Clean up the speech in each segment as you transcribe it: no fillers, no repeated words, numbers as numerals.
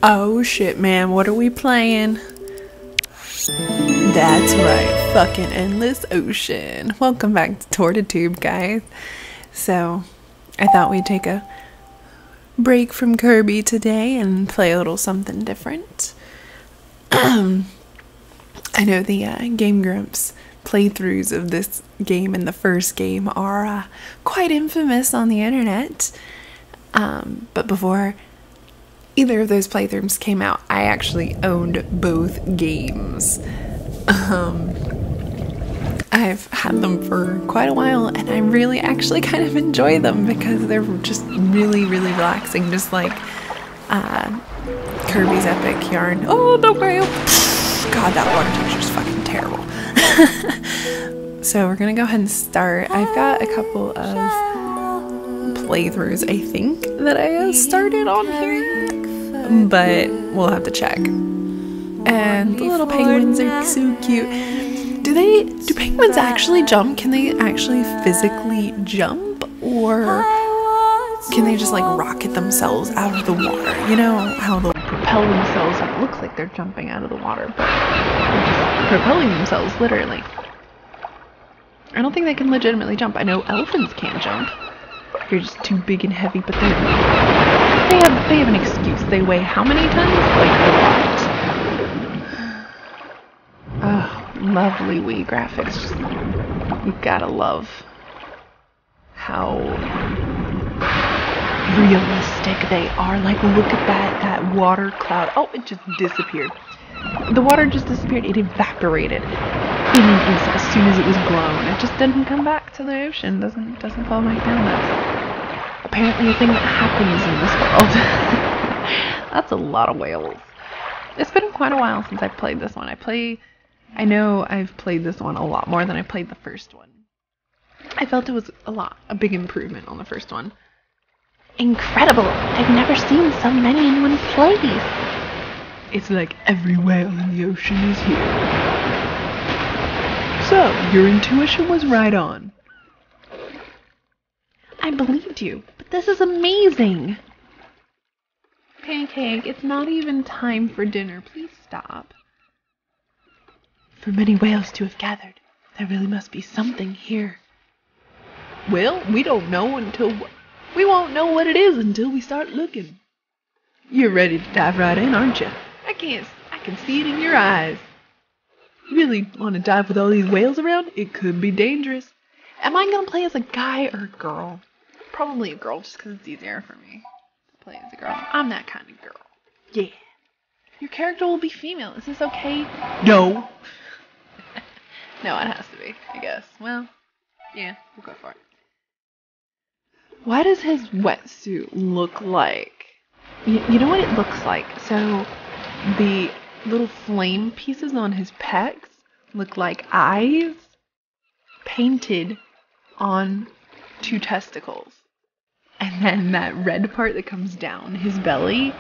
Oh shit, man, what are we playing? That's right, fucking Endless Ocean. Welcome back to Tortitube, guys. So, I thought we'd take a break from Kirby today and play a little something different. I know the Game Grumps playthroughs of this game and the first game are quite infamous on the internet. But before either of those playthroughs came out, I actually owned both games. I've had them for quite a while, and I really actually kind of enjoy them because they're just really, really relaxing, just like Kirby's Epic Yarn. Oh, the whale! God, that water texture is fucking terrible. So we're gonna go ahead and start. I've got a couple of playthroughs, I think, that I started on here, but we'll have to check. And the little penguins are so cute. Do penguins actually jump? Can they actually physically jump, or can they just like rocket themselves out of the water? You know how they'll propel themselves and it looks like they're jumping out of the water, but they're just propelling themselves literally. I don't think they can legitimately jump. I know elephants can't jump. They're just too big and heavy, but they have an excuse. They weigh how many tons? Like a lot. Oh, lovely Wii graphics. Just, you gotta love how realistic they are. Like, look at that water cloud. Oh, it just disappeared. The water just disappeared. It evaporated in an instant as soon as it was blown. It just didn't come back to the ocean. Doesn't fall back down. That's apparently a thing that happens in this world. That's a lot of whales. It's been quite a while since I've played this one. I know I've played this one a lot more than I played the first one. I felt it was a big improvement on the first one. Incredible! I've never seen so many in one place. It's like every whale in the ocean is here. So, your intuition was right on. I believed you, but this is amazing! Pancake, it's not even time for dinner. Please stop. For many whales to have gathered, there really must be something here. Well, we won't know what it is until we start looking. You're ready to dive right in, aren't you? I can see it in your eyes. You really want to dive with all these whales around? It could be dangerous. Am I going to play as a guy or a girl? Probably a girl, just because it's easier for me to play as a girl. I'm that kind of girl. Yeah. Your character will be female. Is this okay? No. No, it has to be, I guess. Well, yeah, we'll go for it. What does his wetsuit look like? You know what it looks like? So, the little flame pieces on his pecs look like eyes painted on two testicles. And then that red part that comes down his belly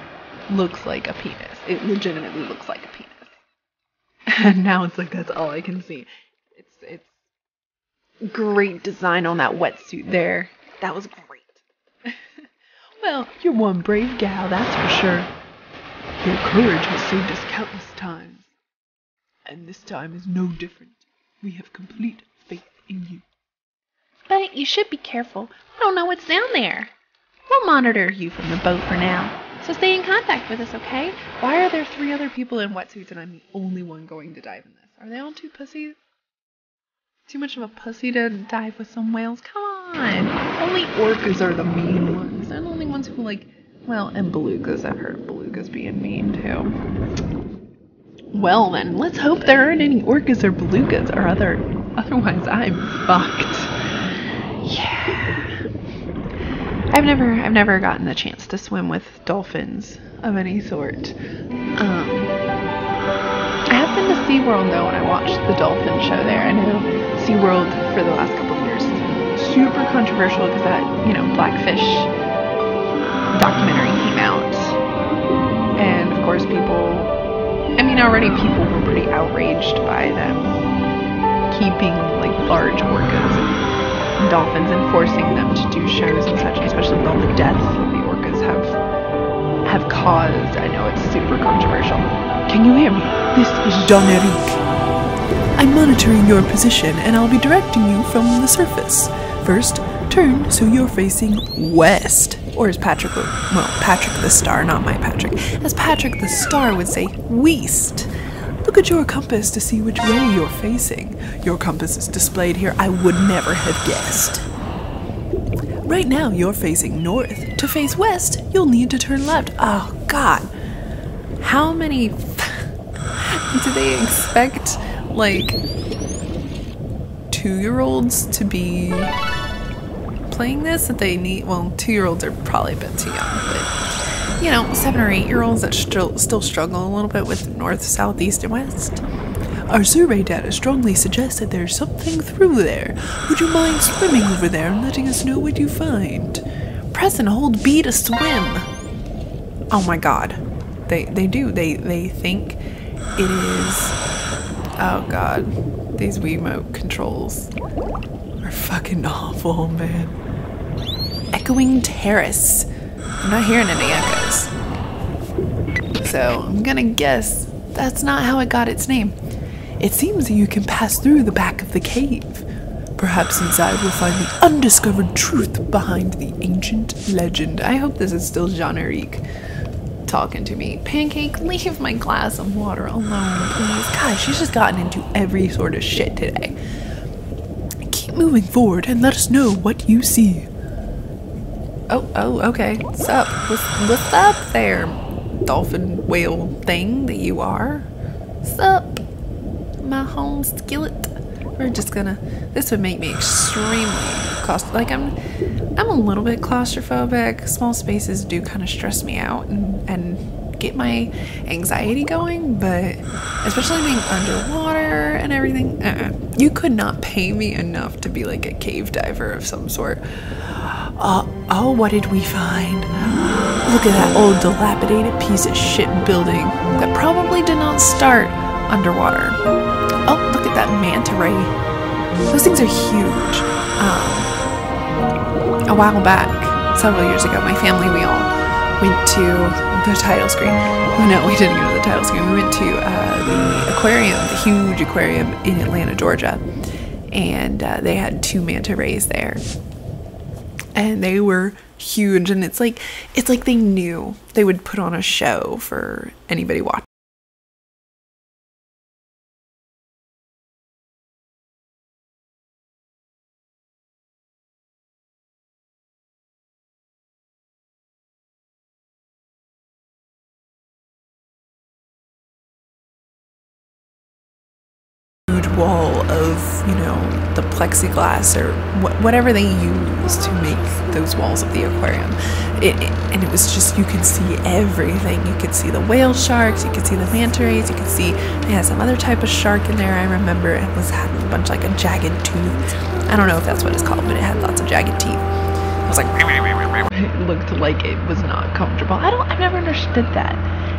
looks like a penis. It legitimately looks like a penis. And now it's like that's all I can see. It's great design on that wetsuit there. That was great. Well, you're one brave gal, that's for sure. Your courage has saved us countless times. And this time is no different. We have complete faith in you. But you should be careful. I don't know what's down there. We'll monitor you from the boat for now. So stay in contact with us, okay? Why are there 3 other people in wetsuits and I'm the only one going to dive in this? Are they all too pussies? Too much of a pussy to dive with some whales? Come on! Only orcas are the mean ones. They're the only ones who well, and belugas. I've heard of belugas being mean too. Well then, let's hope there aren't any orcas or belugas or otherwise I'm fucked. Yeah. I've never gotten the chance to swim with dolphins of any sort. I have been to SeaWorld though, and I watched the dolphin show there. I know SeaWorld for the last couple of years is super controversial because that, Blackfish documentary came out. And of course already people were pretty outraged by them keeping large orcas and dolphins and forcing them to do shows and such, especially with all the deaths that the orcas have caused. pause. I know it's super controversial. Can you hear me? This is Don Eric. I'm monitoring your position, and I'll be directing you from the surface. First, turn so you're facing west. Or as Patrick the Star, not my Patrick. As Patrick the Star would say, west. Look at your compass to see which way you're facing. Your compass is displayed here. I would never have guessed. Right now, you're facing north. To face west, you'll need to turn left. Oh, God. How many... do they expect, like, 2-year-olds to be playing this? That they need... Well, 2-year-olds are probably a bit too young, but, you know, 7 or 8-year-olds that still struggle a little bit with north, south, east, and west. Our survey data strongly suggests that there's something through there. Would you mind swimming over there and letting us know what you find? Press and hold B to swim. Oh my God. They do. They think it is... Oh God. These Wiimote controls are fucking awful, man. Echoing Terrace. I'm not hearing any echoes. So I'm gonna guess that's not how it got its name. It seems that you can pass through the back of the cave. Perhaps inside we'll find the undiscovered truth behind the ancient legend. I hope this is still Jean-Eric talking to me. Pancake, leave my glass of water alone, please. God, she's just gotten into every sort of shit today. Keep moving forward and let us know what you see. Oh, okay. What's up? What's up there, dolphin whale thing that you are? What's up? My home skillet. We're just gonna... This would make me extremely like I'm a little bit claustrophobic. Small spaces do kind of stress me out and get my anxiety going, but especially being underwater and everything, you could not pay me enough to be like a cave diver of some sort. Oh, what did we find? Look at that old dilapidated piece of shit building that probably did not start underwater. Oh, look at that manta ray. Those things are huge. A while back, several years ago, my family, we all went to the title screen. Oh, no, we didn't go to the title screen. We went to the aquarium, the huge aquarium in Atlanta, Georgia. And they had 2 manta rays there. And they were huge. And it's like they knew they would put on a show for anybody watching. Wall of, you know, the plexiglass or whatever they use to make those walls of the aquarium. And it was just, you could see everything. You could see the whale sharks, you could see the manta rays, you could see they had some other type of shark in there. I remember it had a bunch, like a jagged tooth. I don't know if that's what it's called, but it had lots of jagged teeth. It was like it looked like it was not comfortable. I've never understood that.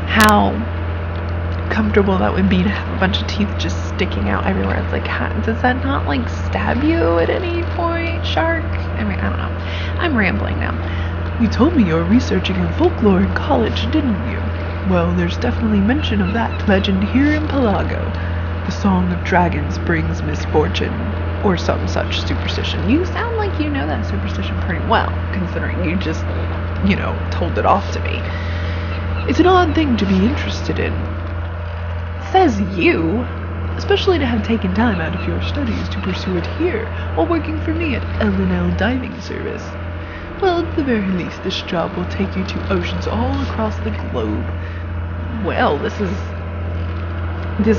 How comfortable that would be to have a bunch of teeth just sticking out everywhere. It's like, does that not like stab you at any point, shark? I mean, I don't know. I'm rambling now. You told me you were researching in folklore in college, didn't you? Well, there's definitely mention of that legend here in Pelago. The song of dragons brings misfortune, or some such superstition. You sound like you know that superstition pretty well, considering you just, you know, told it off to me. It's an odd thing to be interested in. Says you, especially to have taken time out of your studies to pursue it here while working for me at L&L Diving Service. Well, at the very least, this job will take you to oceans all across the globe. Well, this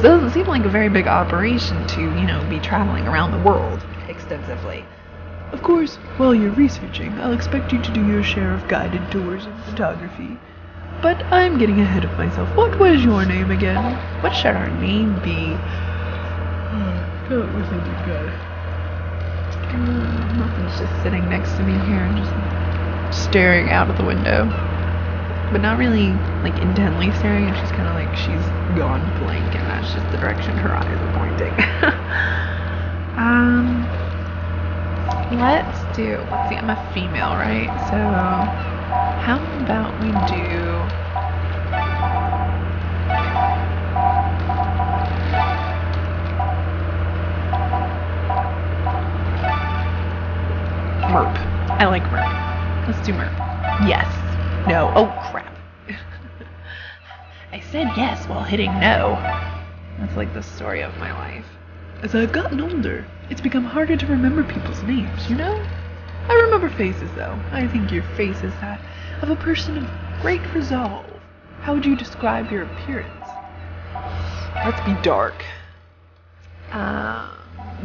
doesn't seem like a very big operation to, you know, be traveling around the world extensively. Of course, while you're researching, I'll expect you to do your share of guided tours and photography. But I'm getting ahead of myself. What was your name again? What should our name be? Don't really do good. Nothing's just sitting next to me here and just staring out of the window. But not really, like, intently staring. And she's kind of like, she's gone blank. And that's just the direction her eyes are pointing. Let's see, I'm a female, right? So, how about we do Let's do Mer. Yes. No. Oh, crap. I said yes while hitting no. That's like the story of my life. As I've gotten older, it's become harder to remember people's names, you know? I remember faces, though. I think your face is that of a person of great resolve. How would you describe your appearance? Let's be dark.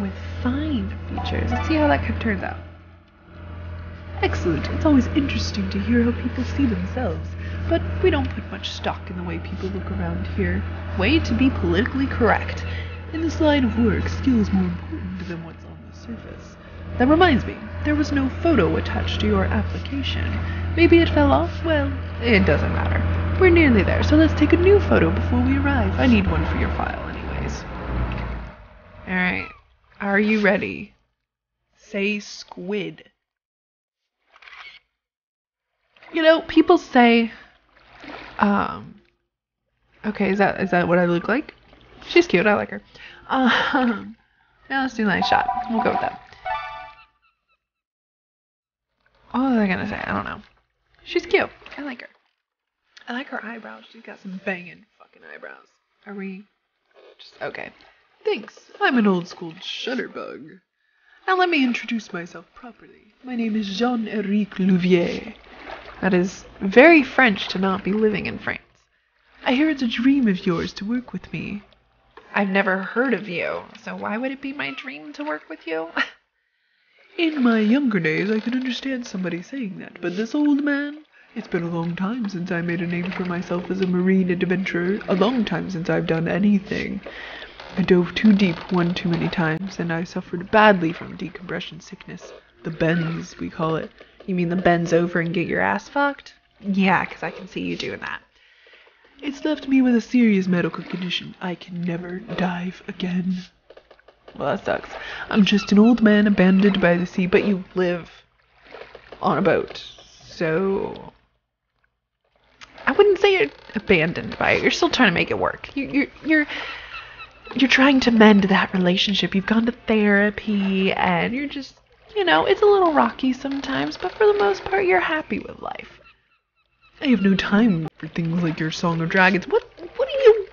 With fine features. Let's see how that turns out. Excellent. It's always interesting to hear how people see themselves, but we don't put much stock in the way people look around here. Way to be politically correct. In this line of work, skill is more important than what's on the surface. That reminds me, there was no photo attached to your application. Maybe it fell off? Well, it doesn't matter. We're nearly there, so let's take a new photo before we arrive. I need one for your file anyways. Alright. Are you ready? Say squid. You know, people say, okay, is that what I look like? She's cute, I like her. Now let's do a nice shot. We'll go with that. What was I gonna say? I don't know. She's cute. I like her. I like her eyebrows. She's got some banging fucking eyebrows. Are we just okay? Thanks. I'm an old school shutterbug. Now let me introduce myself properly. My name is Jean-Éric Louvier. That is very French to not be living in France. I hear it's a dream of yours to work with me. I've never heard of you, so why would it be my dream to work with you? In my younger days, I could understand somebody saying that, but this old man, it's been a long time since I made a name for myself as a marine adventurer, a long time since I've done anything. I dove too deep one too many times, and I suffered badly from decompression sickness. The bends, we call it. You mean the bends over and get your ass fucked? Yeah, 'cause I can see you doing that. It's left me with a serious medical condition. I can never dive again. Well, that sucks. I'm just an old man abandoned by the sea, but you live on a boat. So I wouldn't say you're abandoned by it. You're still trying to make it work. You're trying to mend that relationship. You've gone to therapy and you're just, you know, it's a little rocky sometimes, but for the most part you're happy with life. I have no time for things like your Song of Dragons. What are you...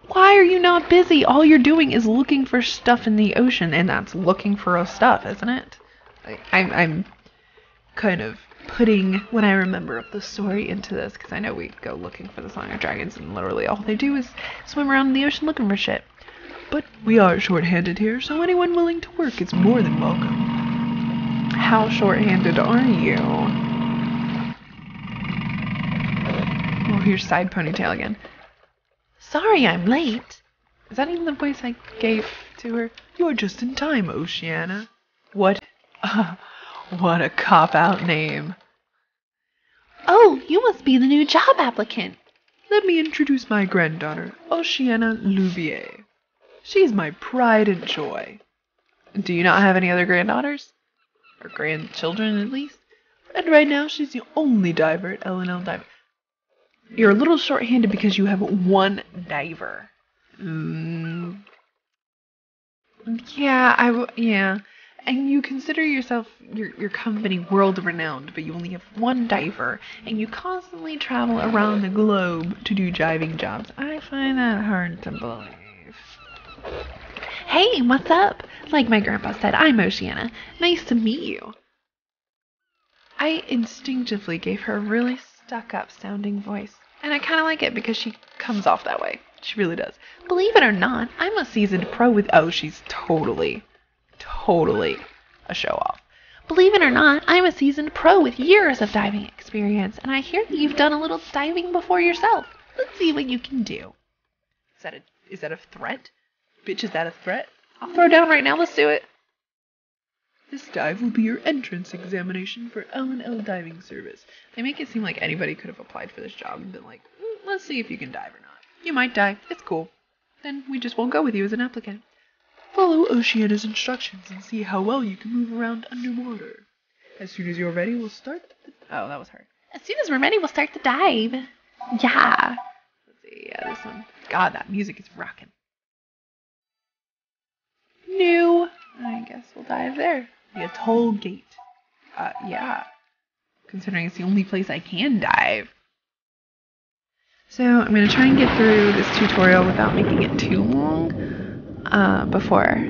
Why are you not busy? All you're doing is looking for stuff in the ocean, and that's looking for stuff, isn't it? I'm kind of putting what I remember of the story into this, because I know we go looking for the Song of Dragons, and literally all they do is swim around in the ocean looking for shit. But we are short-handed here, so anyone willing to work is more than welcome. How short-handed are you? Oh, here's side ponytail again. Sorry I'm late. Is that even the voice I gave to her? You're just in time, Oceana. What? What a cop-out name. Oh, you must be the new job applicant. Let me introduce my granddaughter, Oceana Louvier. She's my pride and joy. Do you not have any other granddaughters? Or grandchildren, at least? And right now, she's the only diver at L&L Diving. You're a little short-handed because you have one diver. Yeah. And you consider yourself, your company world-renowned, but you only have one diver, and you constantly travel around the globe to do diving jobs. I find that hard to believe. Hey, what's up? Like my grandpa said, I'm Oceana. Nice to meet you. I instinctively gave her a really stuck-up sounding voice, and I kind of like it because she comes off that way. She really does. Believe it or not, I'm a seasoned pro with... Oh, she's totally a show-off. Believe it or not, I'm a seasoned pro with years of diving experience, and I hear that you've done a little diving before yourself. Let's see what you can do. Is that a threat? Bitch, is that a threat? I'll throw down right now. Let's do it. This dive will be your entrance examination for L&L Diving Service. They make it seem like anybody could have applied for this job and been like, let's see if you can dive or not. You might die. It's cool. Then we just won't go with you as an applicant. Follow Oceana's instructions and see how well you can move around underwater. As soon as you're ready, we'll start the... Oh, that was hard. As soon as we're ready, we'll start the dive. Yeah. Let's see. Yeah, this one. God, that music is rocking. New. I guess we'll dive there. The Atoll Gate. Yeah. considering it's the only place I can dive. So I'm going to try and get through this tutorial without making it too long before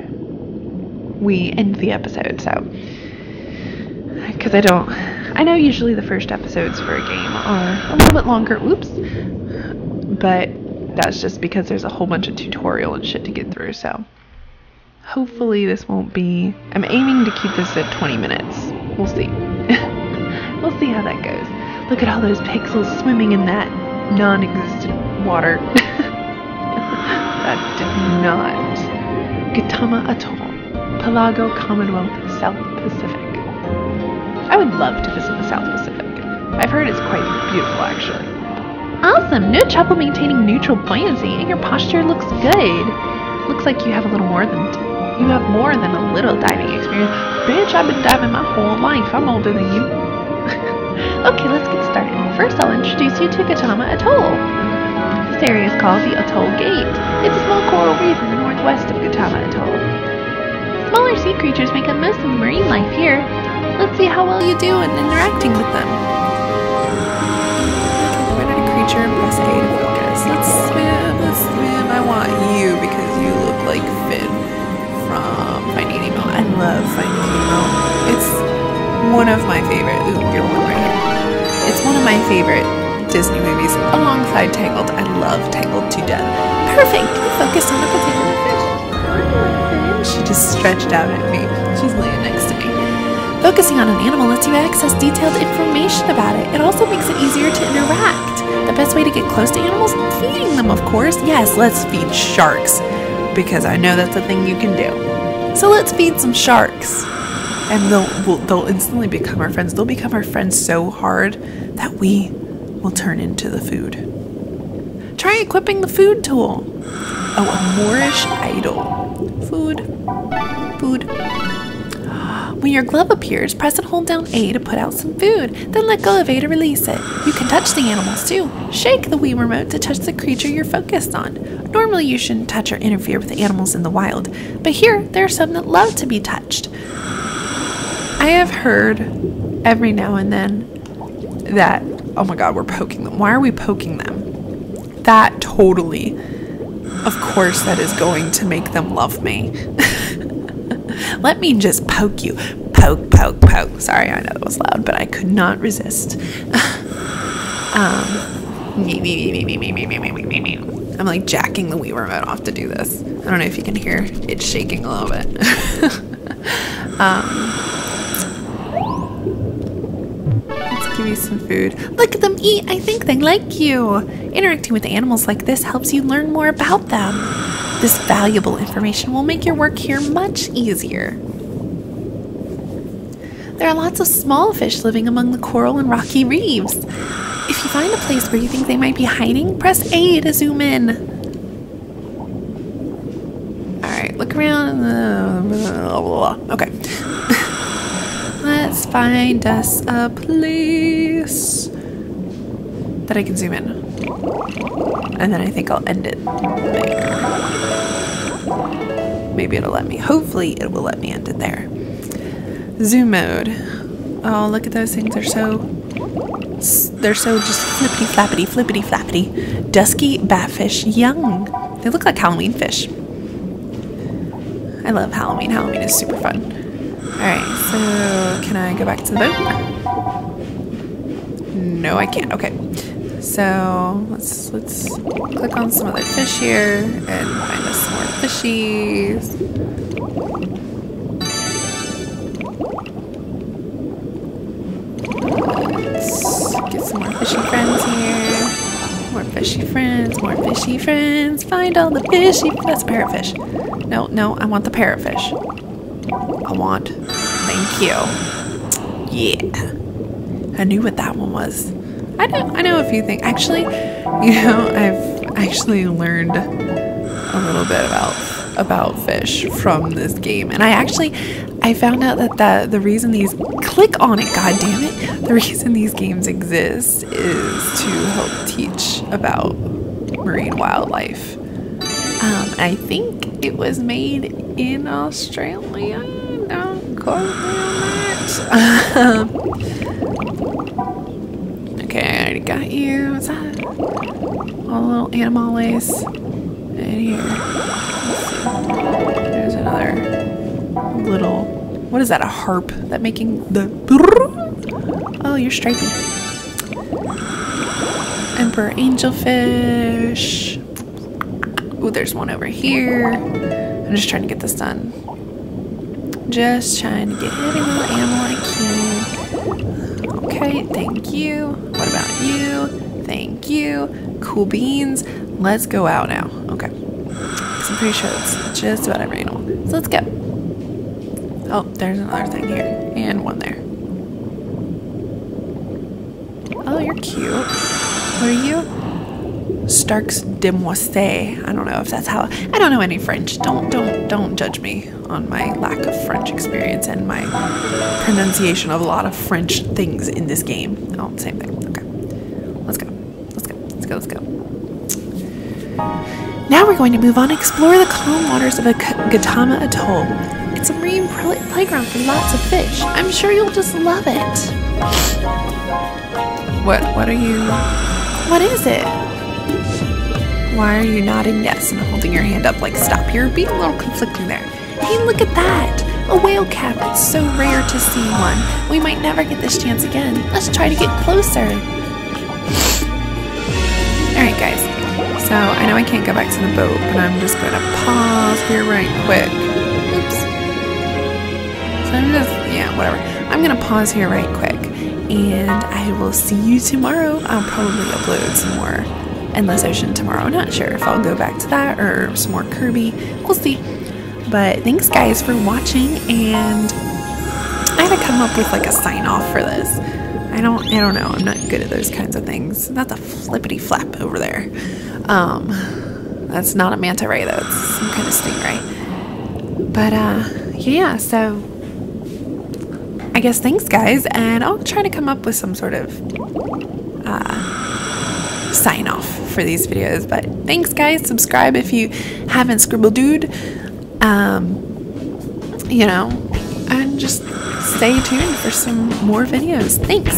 we end the episode. So, because I know usually the first episodes for a game are a little bit longer, but that's just because there's a whole bunch of tutorial and shit to get through. So hopefully this won't be, I'm aiming to keep this at 20 minutes. We'll see. We'll see how that goes. Look at all those pixels swimming in that non-existent water. That did not. Gautama Atoll, Pelago Commonwealth, South Pacific. I would love to visit the South Pacific. I've heard it's quite beautiful, actually. Awesome! No trouble maintaining neutral buoyancy, and your posture looks good. Looks like you have more than a little diving experience. Bitch, I've been diving my whole life. I'm older than you. Okay, let's get started. First, I'll introduce you to Gautama Atoll. This area is called the Atoll Gate. It's a small coral reef in the northwest of Gautama Atoll. Smaller sea creatures make up most of the marine life here. Let's see how well you do in interacting with them. Predator creature, press A to focus. Let's swim. I want you because you look like Finn from Finding Nemo. I love Finding Nemo. It's one of my favorite. Ooh, you're the one right here. It's one of my favorite Disney movies alongside Tangled. I love Tangled to death. Perfect! Focus on a particular fish. She just stretched out at me. She's laying next to me. Focusing on an animal lets you access detailed information about it. It also makes it easier to interact. The best way to get close to animals? Feeding them, of course. Yes, let's feed sharks. Because I know that's a thing you can do. So let's feed some sharks. And they'll instantly become our friends. They'll become our friends so hard that we will turn into the food. Try equipping the food tool. Oh, a Moorish idol. Food. When your glove appears, press and hold down A to put out some food. Then let go of A to release it. You can touch the animals too. Shake the Wii remote to touch the creature you're focused on. Normally you shouldn't touch or interfere with the animals in the wild, but here there are some that love to be touched. I have heard every now and then that, oh my god, we're poking them. Why are we poking them? That totally, of course, that is going to make them love me. Let me just poke you. Poke. Sorry, I know that was loud, but I could not resist. I'm like jacking the Wii remote off to do this. I don't know if you can hear it shaking a little bit. Let's give you some food. Look at them eat. I think they like you. Interacting with animals like this helps you learn more about them. This valuable information will make your work here much easier. There are lots of small fish living among the coral and rocky reefs. If you find a place where you think they might be hiding, press A to zoom in. Alright, look around. Okay. Let's find us a place that I can zoom in. And then I think I'll end it there. Maybe it'll let me. Hopefully it will let me end it there. Zoom mode. Oh, look at those things. They're so just flippity flappity. Dusky batfish young. They look like Halloween fish. I love Halloween. Halloween is super fun. Alright, so can I go back to the boat? No, I can't. Okay. So let's click on some other fish here and find us some more fishies. Let's get some more fishy friends here. More fishy friends. Find all the fishy. That's a parrotfish. No, I want the parrotfish. Thank you. Yeah. I knew what that one was. I know a few things. Actually, I've actually learned a little bit about fish from this game. And I found out that the reason click on it, god damn it, the reason these games exist is to help teach about marine wildlife. I think it was made in Australia. Don't quote me on that. already got you. What's that? All the little animales. And here. Let's see. There's another little. What is that? A harp that making the. Oh, you're stripy. Emperor angelfish. Oh, there's one over here. I'm just trying to get this done. Just trying to get every little animal I can. Okay, thank you. What about you? Thank you. Cool beans. Let's go out now. Okay. So I'm pretty sure it's just about every animal. So let's go. Oh, there's another thing here. And one there. Oh, you're cute. What are you? Stark's demoiselle. I don't know if that's how. I don't know any French. Don't judge me on my lack of French experience and my pronunciation of a lot of French things in this game. Oh, same thing. Okay. Let's go. Let's go. Let's go. Let's go. Now we're going to move on and explore the calm waters of a Gautama Atoll. It's a marine playground for lots of fish. I'm sure you'll just love it. What are you? What is it? Why are you nodding yes and holding your hand up like stop? You're being a little conflicting there. Hey, look at that! A whale cap. It's so rare to see one. We might never get this chance again. Let's try to get closer. Alright guys, so I know I can't go back to the boat, but I'm just going to pause here right quick. Oops. So I'm just, yeah, whatever. I'm going to pause here right quick, and I will see you tomorrow. I'll probably upload some more Endless Ocean tomorrow. I'm not sure if I'll go back to that or some more Kirby. We'll see. But thanks guys for watching, and I had to come up with like a sign off for this. I don't know. I'm not good at those kinds of things. That's a flippity flap over there. That's not a manta ray though. It's some kind of stingray. But yeah. So I guess thanks guys, and I'll try to come up with some sort of sign off for these videos. But thanks guys. Subscribe if you haven't, scribble-dooed. You know, and just stay tuned for some more videos. Thanks.